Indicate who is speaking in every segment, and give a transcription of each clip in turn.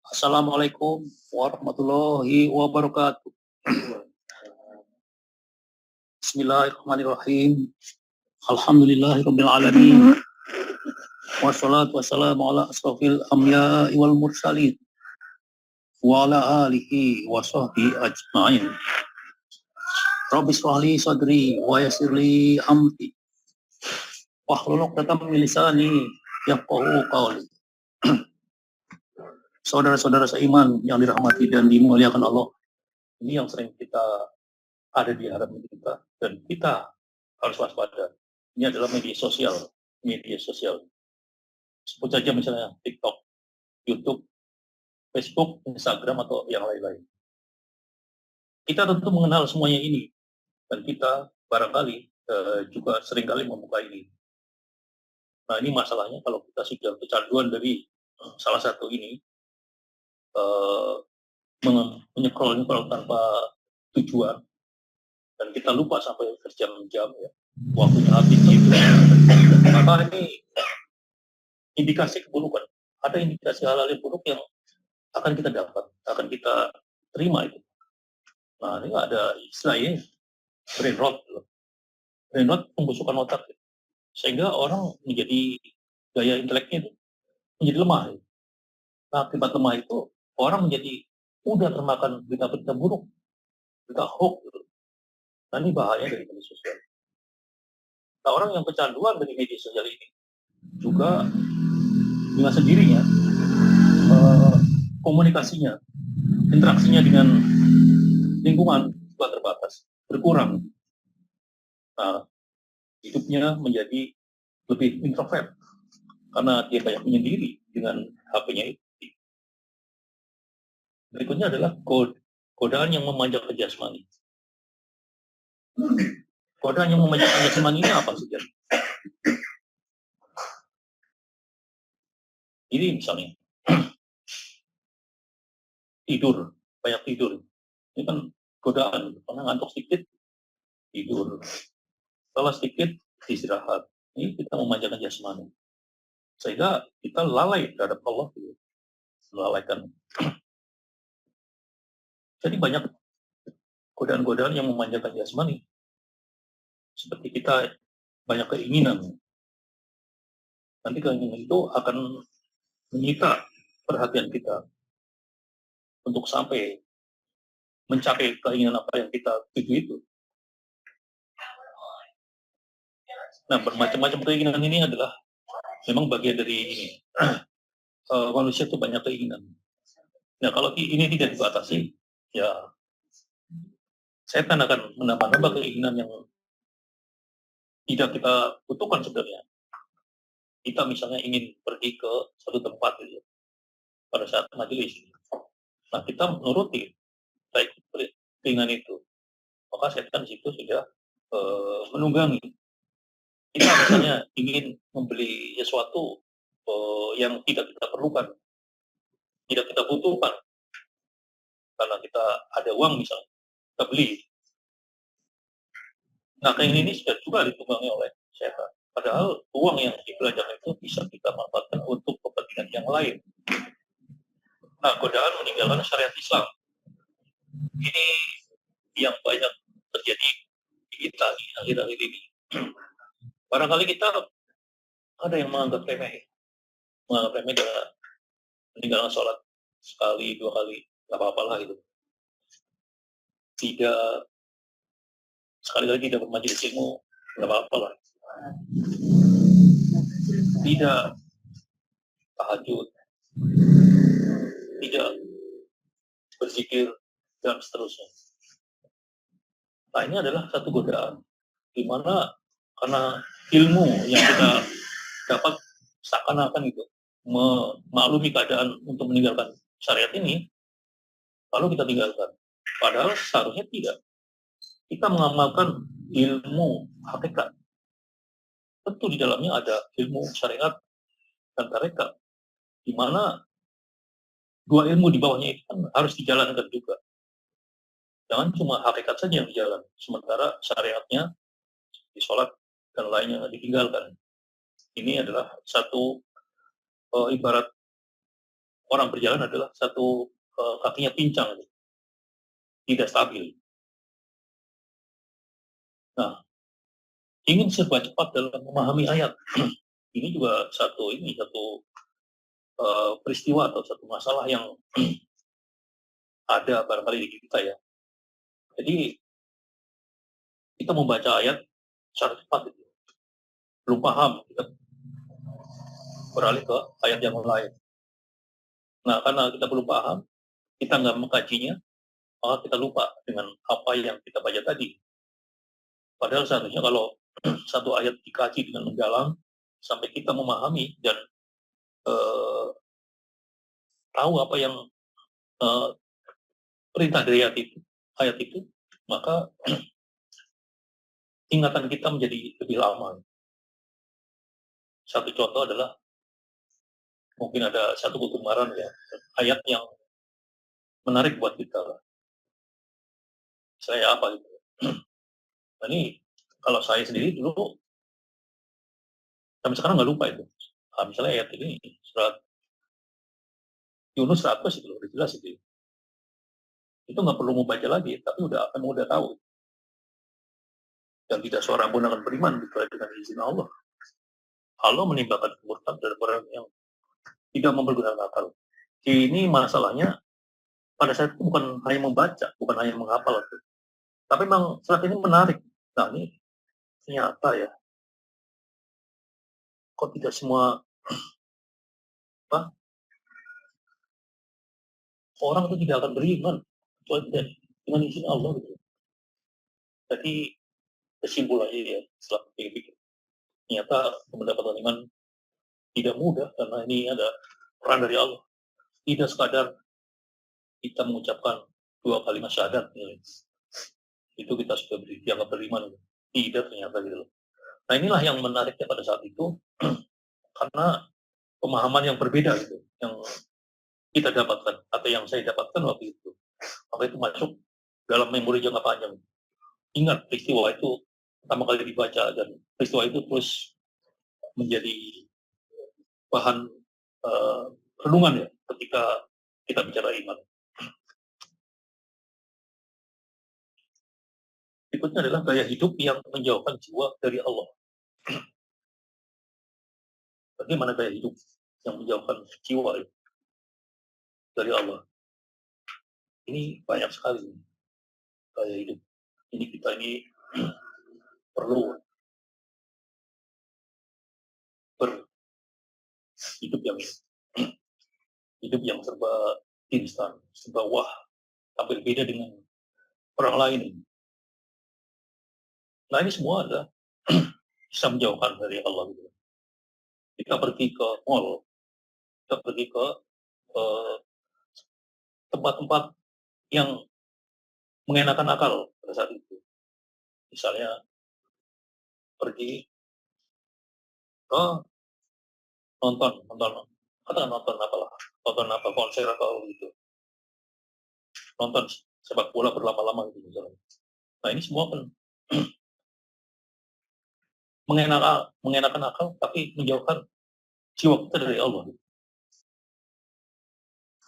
Speaker 1: Assalamualaikum warahmatullahi wabarakatuh. Bismillahirrahmanirrahim. Alhamdulillahirabbil alamin. Wassalatu wassalamu ala asrofil anbiya'i wal mursalin wa ala alihi wa sahbihi ajma'in. Rabbi shrah li sadri wa yassir li amri wahlul 'uqdatam min lisani yafqahu qawli. Saudara-saudara seiman yang dirahmati dan dimuliakan Allah, ini yang sering kita ada di hadapan kita dan kita harus waspada. Ini adalah media sosial. Sebut saja misalnya TikTok, YouTube, Facebook, Instagram, atau yang lain-lain. Kita tentu mengenal semuanya ini, dan kita barangkali juga seringkali membuka ini. Nah, ini masalahnya kalau kita sudah kecanduan dari salah satu ini, menyekrol tanpa tujuan, dan kita lupa sampai berjam-jam ya, waktunya habis itu, maka ini indikasi keburukan. Ada indikasi hal-hal yang buruk yang akan kita dapat, akan kita terima itu. Nah, ini ada istilahnya brain rot. Brain rot pembusukan otak, sehingga orang menjadi daya inteleknya itu menjadi lemah. Nah, akibat lemah itu orang menjadi mudah termakan berita-berita buruk, berita hoax. Nah, ini bahaya dari media sosial. Nah, orang yang kecanduan dari media sosial ini juga dengan sendirinya komunikasinya, interaksinya dengan lingkungan juga terbatas, berkurang. Nah, hidupnya menjadi lebih introvert karena dia banyak menyendiri dengan HP-nya itu. Berikutnya adalah godaan yang memanjakan jasmani. Godaan yang memanjakan jasmani ini apa saja? Ini misalnya tidur, banyak tidur. Ini kan godaan, karena ngantuk sedikit tidur, setelah sedikit istirahat. Ini kita memanjakan jasmani, sehingga kita lalai terhadap Allah, melalaikan. Jadi banyak godaan-godaan yang memanjakan jasmani, seperti kita banyak keinginan. Nanti keinginan itu akan menyita perhatian kita untuk sampai mencapai keinginan apa yang kita tuju itu. Nah, bermacam-macam keinginan ini adalah memang bagian dari ini. Manusia itu banyak keinginan. Nah, kalau ini tidak dibatasi, ya setan akan menambah-nambah keinginan yang tidak kita butuhkan sebenarnya. Kita misalnya ingin pergi ke suatu tempat gitu, pada saat majelis. Nah, kita menuruti baik keinginan itu. Maka setan di situ sudah menunggangi. Kita misalnya ingin membeli sesuatu yang tidak kita perlukan, tidak kita butuhkan, karena kita ada uang misalnya, kita beli. Nah, keinginan ini sudah juga ditunggangi oleh setan. Padahal uang yang dibelanjakan itu bisa kita manfaatkan untuk kepentingan yang lain. Nah, godaan meninggalkan syariat Islam ini yang banyak terjadi di kita di akhir-akhir ini. Barangkali kita ada yang menganggap remeh dengan meninggalkan sholat sekali, 2 kali, nggak apa-apa lah itu. Sekali lagi tidak bermajelis ilmu, nggak apa-apa lah. Tidak tahajud, tidak berzikir, dan seterusnya. Nah, ini adalah satu godaan, di mana karena ilmu yang kita dapat seakan-akan itu memaklumi keadaan untuk meninggalkan syariat ini, lalu kita tinggalkan. Padahal seharusnya tidak. Kita mengamalkan ilmu hakikat. Tentu di dalamnya ada ilmu syariat dan tarekat, di mana dua ilmu di bawahnya itu kan harus dijalankan juga. Jangan cuma hakikat saja yang dijalan, sementara syariatnya di sholat dan lainnya ditinggalkan. Ini adalah satu ibarat orang berjalan adalah satu kakinya pincang, tidak stabil. Nah, ingin serba cepat dalam memahami ayat. Ini juga satu peristiwa atau satu masalah yang ada barangkali di kita ya. Jadi kita membaca ayat secara cepat itu. Belum paham, kita beralih ke ayat yang lain. Nah, karena kita belum paham, kita nggak mengkajinya, maka kita lupa dengan apa yang kita baca tadi. Padahal seharusnya kalau satu ayat dikaji dengan mendalam, sampai kita memahami dan eh, tahu apa yang perintah dari ayat itu, maka ingatan kita menjadi lebih lama. Satu contoh adalah mungkin ada satu kegembaran ya, ayat yang menarik buat kita. Saya apa gitu. Nah, ini kalau saya sendiri dulu sampai sekarang nggak lupa itu. Misalnya ayat ini surat Yunus 100 itu udah jelas itu. Itu nggak perlu membaca lagi, tapi emang udah tahu. Dan tidak seorang pun akan beriman kecuali dengan izin Allah. Allah menimpakan kemurkaan dari orang yang tidak mempergunakan akal. Ini masalahnya pada saat itu bukan hanya membaca, bukan hanya menghafal. Tapi memang surat ini menarik. Nah, ini ternyata ya, kok tidak semua apa, orang itu tidak akan beriman kecuali dengan izin Allah gitu. Jadi kesimpulannya ya, setelah pikir-pikir, ternyata mendapatkan iman tidak mudah karena ini ada peran dari Allah. Tidak sekadar kita mengucapkan 2 kalimat syahadat, ya, itu kita sudah dianggap beriman. Tidak ternyata gitu. Nah, inilah yang menariknya pada saat itu karena pemahaman yang berbeda gitu, yang kita dapatkan atau yang saya dapatkan waktu itu. Maka itu masuk dalam memori jangka panjang. Ingat peristiwa itu pertama kali dibaca dan peristiwa itu terus menjadi bahan renungan ya ketika kita bicara iman. Berikutnya adalah gaya hidup yang menjauhkan jiwa dari Allah. Bagaimana gaya hidup yang menjauhkan jiwa dari Allah? Ini banyak sekali gaya hidup. Ini kita ini perlu berhidup yang hidup yang serba instan, serba wah, hampir beda dengan orang lain. Nah, ini semua adalah bisa menjauhkan dari Allah. Kita pergi ke mall, kita pergi ke tempat-tempat yang mengenakan akal pada saat itu. Misalnya pergi ke nonton apa konser atau gitu, nonton sepak bola berlama-lama gitu misalnya. Nah, ini semua kan mengenakan akal tapi menjauhkan jiwa kita dari Allah.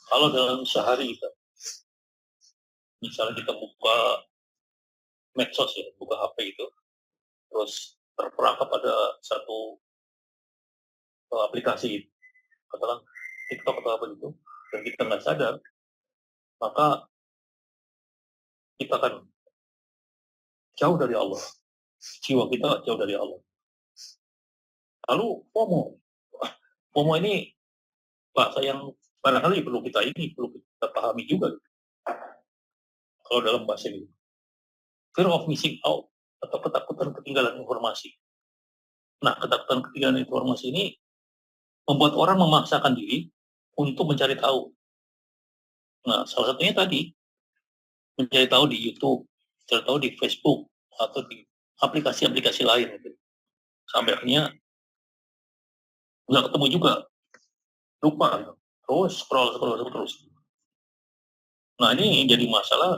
Speaker 1: Kalau dalam sehari kita, misalnya kita buka medsos ya, buka HP itu, terus terperangkap pada satu aplikasi, katakan TikTok atau apa gitu, dan kita nggak sadar, maka kita akan jauh dari Allah. Jiwa kita jauh dari Allah. Lalu FOMO. FOMO ini bahasa yang barangkali perlu kita pahami juga. Kalau dalam bahasa ini. Fear of missing out atau ketakutan ketinggalan informasi. Nah, ketakutan ketinggalan informasi ini membuat orang memaksakan diri untuk mencari tahu. Nah, salah satunya tadi, mencari tahu di YouTube, mencari tahu di Facebook, atau di aplikasi-aplikasi lain. Gitu. Sampai akhirnya nggak ketemu juga, lupa. Gitu. Terus scroll terus. Nah, ini jadi masalah.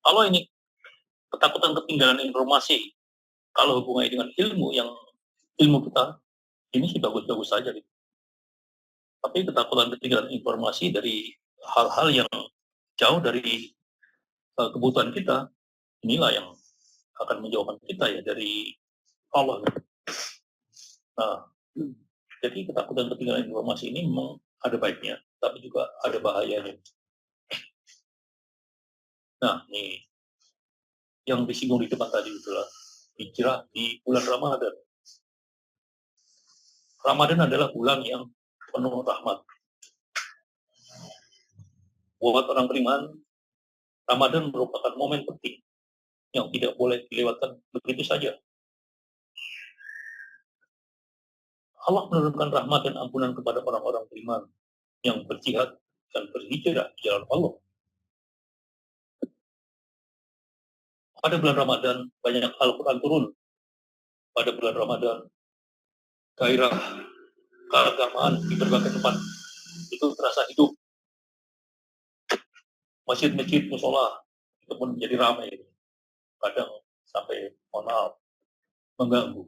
Speaker 1: Kalau ini ketakutan ketinggalan informasi, kalau hubungannya dengan ilmu kita, ini sih bagus-bagus saja. Gitu. Tapi ketakutan ketinggalan informasi dari hal-hal yang jauh dari kebutuhan kita, inilah yang akan menjauhkan kita ya dari Allah. Nah, jadi ketakutan ketinggalan informasi ini memang ada baiknya, tapi juga ada bahayanya. Nah, ini yang disinggung di depan tadi itulah hijrah di bulan Ramadan. Ramadan adalah bulan yang penuh rahmat. Buat orang beriman, Ramadan merupakan momen penting yang tidak boleh dilewatkan begitu saja. Allah menurunkan rahmat dan ampunan kepada orang-orang beriman yang berjihad dan berhijrah di jalan Allah. Pada bulan Ramadan, banyak Al-Quran turun. Pada bulan Ramadan, gairah keagamaan di berbagai tempat itu terasa hidup. Masjid-masjid, musola itu pun menjadi ramai. Kadang sampai, mohon maaf, mengganggu.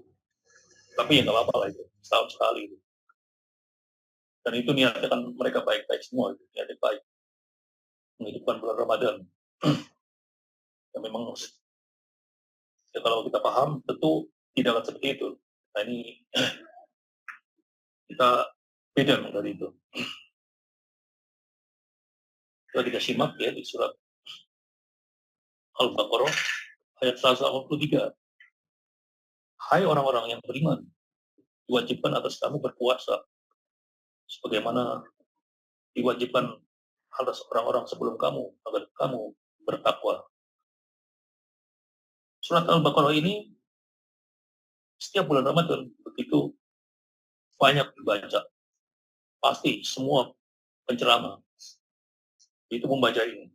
Speaker 1: Tapi ya nggak apa-apa lah itu, setahun sekali. Itu. Dan itu niatnya kan mereka baik-baik semua, itu. Niatnya baik. Menghidupkan bulan Ramadan. Ya memang, ya kalau kita paham, tentu tidak akan seperti itu. Nah ini, kita beda dari itu. Kita kita simak ya di surat Al-Baqarah ayat 183. Hai orang-orang yang beriman, diwajibkan atas kamu berpuasa sebagaimana diwajibkan atas orang-orang sebelum kamu agar kamu bertakwa. Surat Al-Baqarah ini setiap bulan Ramadan begitu banyak dibaca. Pasti semua penceramah itu membaca ini.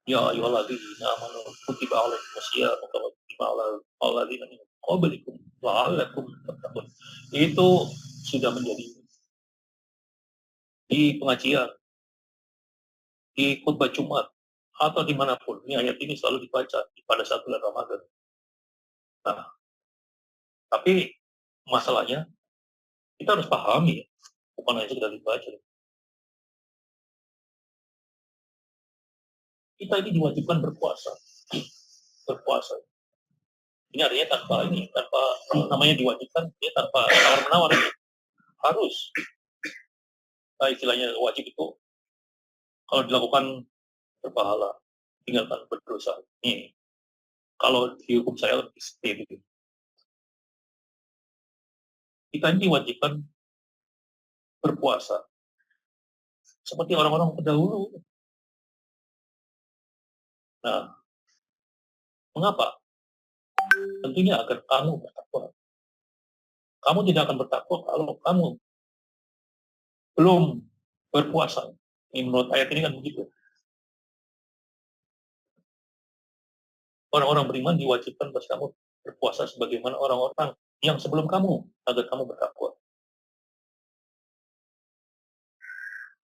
Speaker 1: Ya ayyuhalladzina amanu kutiba alaikumusiyam kama kutiba alal ladzina min qablikum la'allakum tattaqun. Itu sudah menjadi di pengajian, di khutbah Jumat, atau dimanapun. Ini ayat ini selalu dibaca pada saat bulan Ramadan. Nah, tapi masalahnya kita harus pahami, bukan hanya sekedar dibaca. Kita ini diwajibkan berpuasa. Berpuasa. Ini artinya tanpa namanya diwajibkan, dia tanpa tawar-menawar. Harus. Nah, istilahnya wajib itu, kalau dilakukan berpahala, tinggalkan berdosa. Ini, kalau di hukum saya lebih seperti itu. Kita ini diwajibkan berpuasa. Seperti orang-orang terdahulu. Nah, mengapa? Tentunya agar kamu bertakwa. Kamu tidak akan bertakwa kalau kamu belum berpuasa. Ini menurut ayat ini kan begitu. Orang-orang beriman diwajibkan atas kamu berpuasa sebagaimana orang-orang yang sebelum kamu agar kamu bertakwa.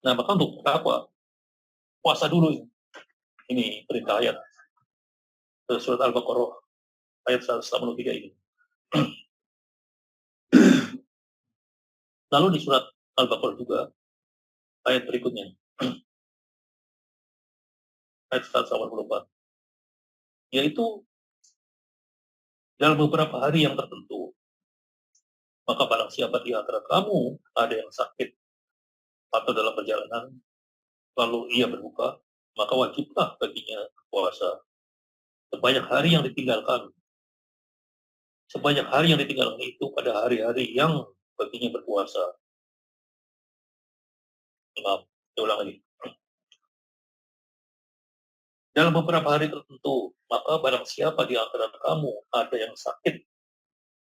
Speaker 1: Nah, maka untuk bertakwa, puasa dulu. Ini perintah ayat surat Al-Baqarah ayat 183 ini. Lalu di surat Al-Baqarah juga ayat berikutnya ayat 184, yaitu dalam beberapa hari yang tertentu, maka barang siapa di antara kamu ada yang sakit atau dalam perjalanan, lalu ia berbuka, maka wajiblah baginya puasa sebanyak hari yang ditinggalkan. Sebanyak hari yang ditinggalkan itu pada hari-hari yang baginya berpuasa. Maaf, saya ulang lagi. Dalam beberapa hari tertentu, maka barang siapa di antara kamu ada yang sakit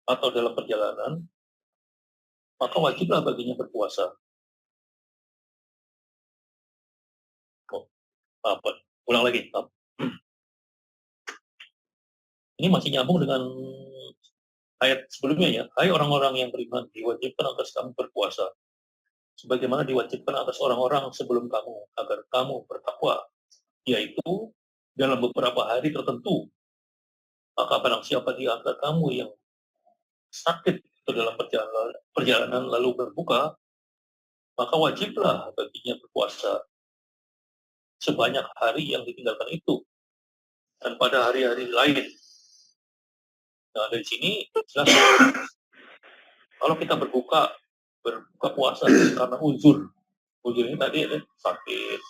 Speaker 1: atau dalam perjalanan, maka wajiblah baginya berpuasa. Oh, apa? Ulang lagi. Ini masih nyambung dengan ayat sebelumnya ya. Hai orang-orang yang beriman, diwajibkan atas kamu berpuasa. Sebagaimana diwajibkan atas orang-orang sebelum kamu, agar kamu bertakwa. Yaitu dalam beberapa hari tertentu. Maka barang siapa di antara kamu yang sakit itu dalam perjalanan lalu berbuka, maka wajiblah baginya berpuasa sebanyak hari yang ditinggalkan itu dan pada hari-hari lain. Nah, dari sini jelas kalau kita berbuka puasa karena uzur ini tadi ada sakit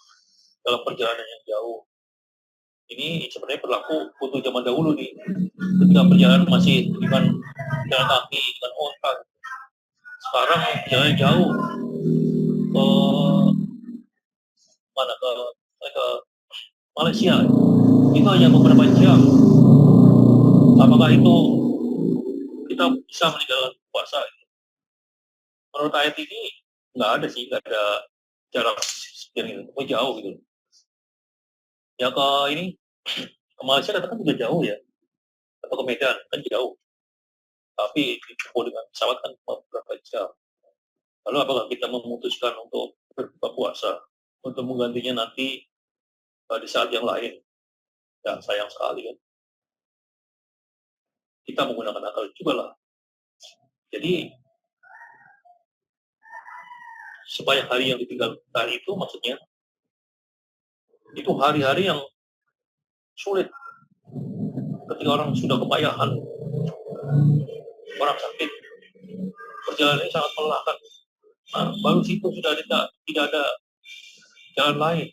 Speaker 1: dalam perjalanan yang jauh. Ini sebenarnya berlaku untuk zaman dahulu nih, ketika perjalanan masih dengan jalan kaki, dengan onta. Sekarang jalan jauh ke mana ke Malaysia, itu hanya beberapa jam. Apakah itu kita bisa meninggalkan puasa? Menurut ayat ini nggak ada sih, nggak ada jarak yang itu, jauh gitu. Ya ke ini ke Malaysia katakan juga jauh ya, atau ke Medan kan jauh. Tapi ditempuh dengan pesawat kan beberapa jam. Lalu apakah kita memutuskan untuk berbuka puasa untuk menggantinya nanti di saat yang lain? Ya sayang sekali kan. Kita menggunakan akal juga lah. Jadi supaya hari yang ditinggalkan itu maksudnya itu hari-hari yang sulit ketika orang sudah kepayahan, orang sakit, perjalanannya sangat melelahkan. Nah, baru situ sudah tidak ada jalan lain,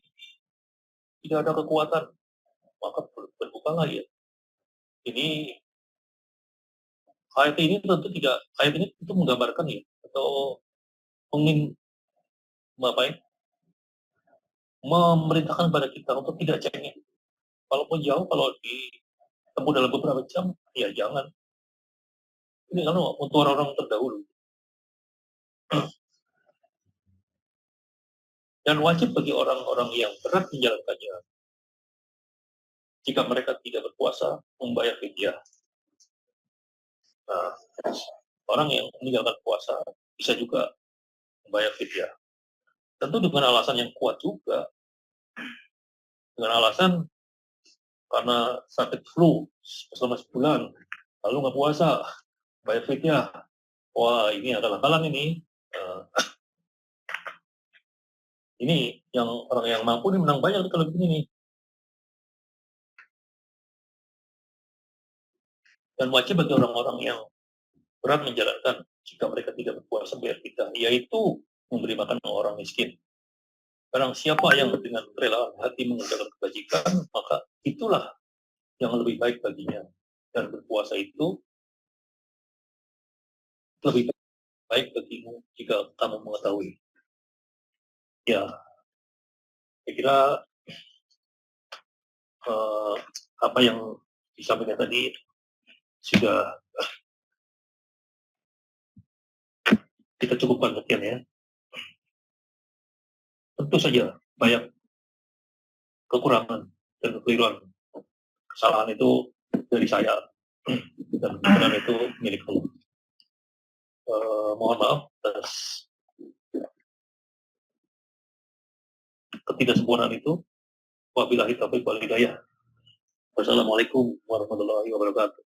Speaker 1: tidak ada kekuatan, maka berbukalah ya. Ini ayat ini tentu tidak, ayat ini tentu menggambarkan ya, atau memerintahkan pada kita untuk tidak cengeng. Walaupun jauh, kalau ditempuh dalam beberapa jam, ya jangan. Ini kan untuk orang-orang terdahulu. Dan wajib bagi orang-orang yang berat menjalankannya, jika mereka tidak berpuasa, membayar fidyah. Nah, orang yang meninggalkan puasa bisa juga membayar fidyah. Tentu dengan alasan yang kuat juga. Dengan alasan karena sakit flu selama sebulan, lalu nggak puasa, bayar fidyah. Wah, ini adalah kalangan ini. Ini yang orang yang mampu ini menang banyak kalau begini nih. Dan wajib bagi orang-orang yang berat menjalankan jika mereka tidak berpuasa bayar fidyah, yaitu memberi makan orang miskin. Barang siapa yang dengan rela hati mengerjakan kebajikan, maka itulah yang lebih baik baginya. Dan berpuasa itu lebih baik bagimu jika kamu mengetahui. Ya, saya kira apa yang disampaikan tadi sudah kita cukupkan sekian ya. Tentu saja banyak kekurangan dan kekeliruan. Kesalahan itu dari saya dan kebenaran itu milik Allah. Mohon maaf atas ketidaksempurnaan itu. Wabillahi taufiq wal hidayah. Wassalamualaikum warahmatullahi wabarakatuh.